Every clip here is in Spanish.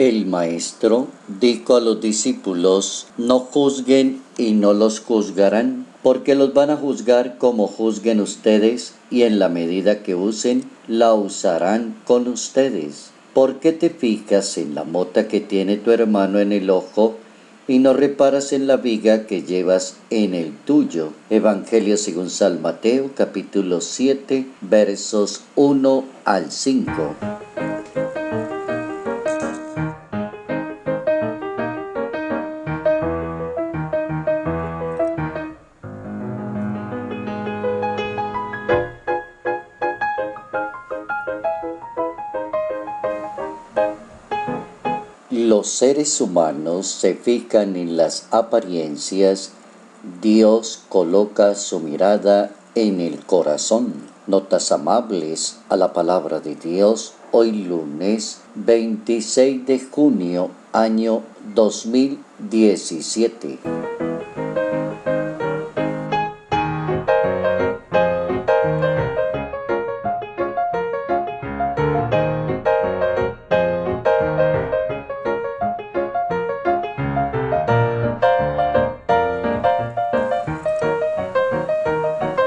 el Maestro dijo a los discípulos: no juzguen y no los juzgarán, porque los van a juzgar como juzguen ustedes, y en la medida que usen, la usarán con ustedes. ¿Por qué te fijas en la mota que tiene tu hermano en el ojo y no reparas en la viga que llevas en el tuyo? Evangelio según San Mateo, capítulo 7, versos 1 al 5. Los seres humanos se fijan en las apariencias. Dios coloca su mirada en el corazón. Notas amables a la palabra de Dios, hoy lunes 26 de junio, año 2017.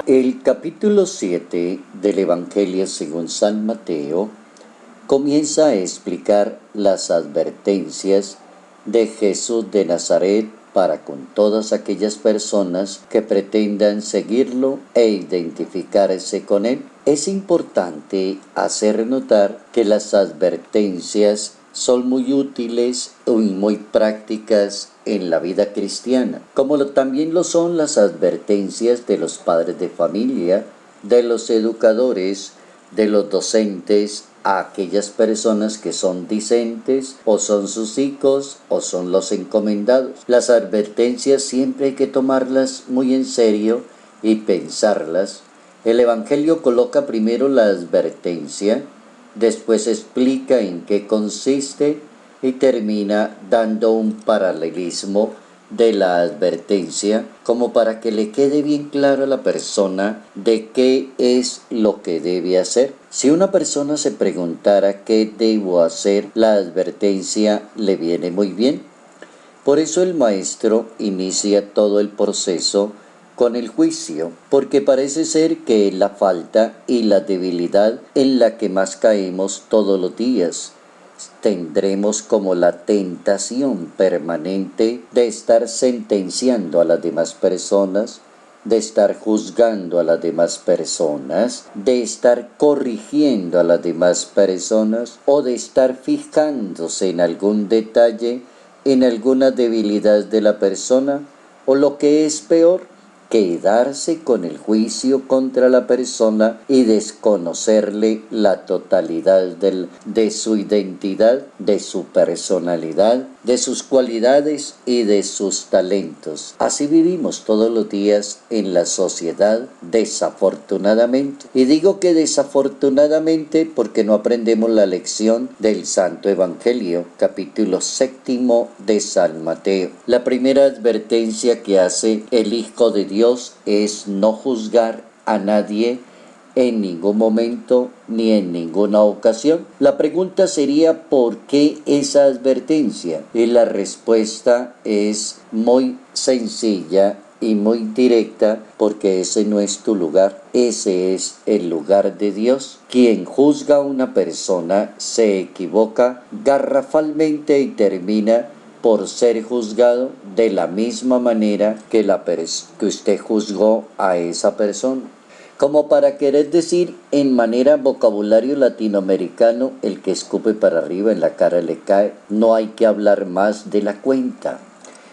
El capítulo 7 del Evangelio según San Mateo comienza a explicar las advertencias de Jesús de Nazaret para con todas aquellas personas que pretendan seguirlo e identificarse con él. Es importante hacer notar que las advertencias son muy útiles y muy prácticas en la vida cristiana, como también lo son las advertencias de los padres de familia, de los educadores, de los docentes, a aquellas personas que son discentes o son sus hijos o son los encomendados. Las advertencias siempre hay que tomarlas muy en serio y pensarlas. El Evangelio coloca primero la advertencia, después explica en qué consiste y termina dando un paralelismo de la advertencia como para que le quede bien claro a la persona de qué es lo que debe hacer. Si una persona se preguntara qué debo hacer, la advertencia le viene muy bien. Por eso el maestro inicia todo el proceso con el juicio, porque parece ser que es la falta y la debilidad en la que más caemos todos los días. Tendremos como la tentación permanente de estar sentenciando a las demás personas, de estar juzgando a las demás personas, de estar corrigiendo a las demás personas o de estar fijándose en algún detalle, en alguna debilidad de la persona, o lo que es peor, quedarse con el juicio contra la persona y desconocerle la totalidad de su identidad, de su personalidad, de sus cualidades y de sus talentos. Así vivimos todos los días en la sociedad, desafortunadamente. Y digo que desafortunadamente porque no aprendemos la lección del Santo Evangelio, capítulo 7 de San Mateo. La primera advertencia que hace el Hijo de Dios es no juzgar a nadie en ningún momento ni en ninguna ocasión. La pregunta sería: ¿por qué esa advertencia? Y la respuesta es muy sencilla y muy directa: porque ese no es tu lugar, ese es el lugar de Dios. Quien juzga a una persona se equivoca garrafalmente y termina por ser juzgado de la misma manera que usted juzgó a esa persona. Como para querer decir en manera vocabulario latinoamericano: el que escupe para arriba en la cara le cae. No hay que hablar más de la cuenta.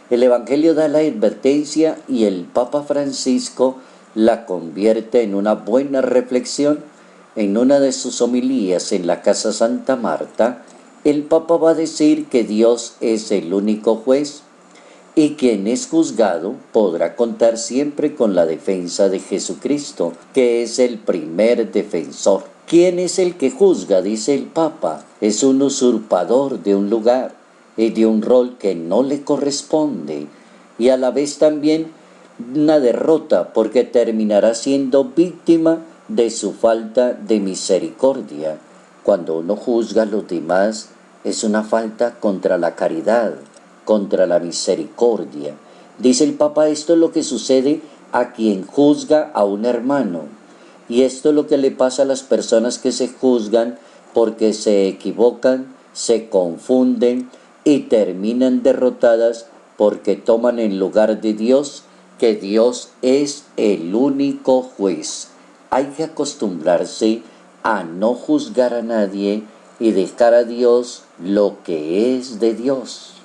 El Evangelio da la advertencia y el Papa Francisco la convierte en una buena reflexión. En una de sus homilías en la Casa Santa Marta, el Papa va a decir que Dios es el único juez y quien es juzgado podrá contar siempre con la defensa de Jesucristo, que es el primer defensor. ¿Quién es el que juzga?, dice el Papa. Es un usurpador de un lugar y de un rol que no le corresponde, y a la vez también una derrota, porque terminará siendo víctima de su falta de misericordia. Cuando uno juzga a los demás, es una falta contra la caridad, contra la misericordia. Dice el Papa, esto es lo que sucede a quien juzga a un hermano. Y esto es lo que le pasa a las personas que se juzgan porque se equivocan, se confunden y terminan derrotadas porque toman en lugar de Dios que Dios es el único juez. Hay que acostumbrarse a no juzgar a nadie y dejar a Dios lo que es de Dios.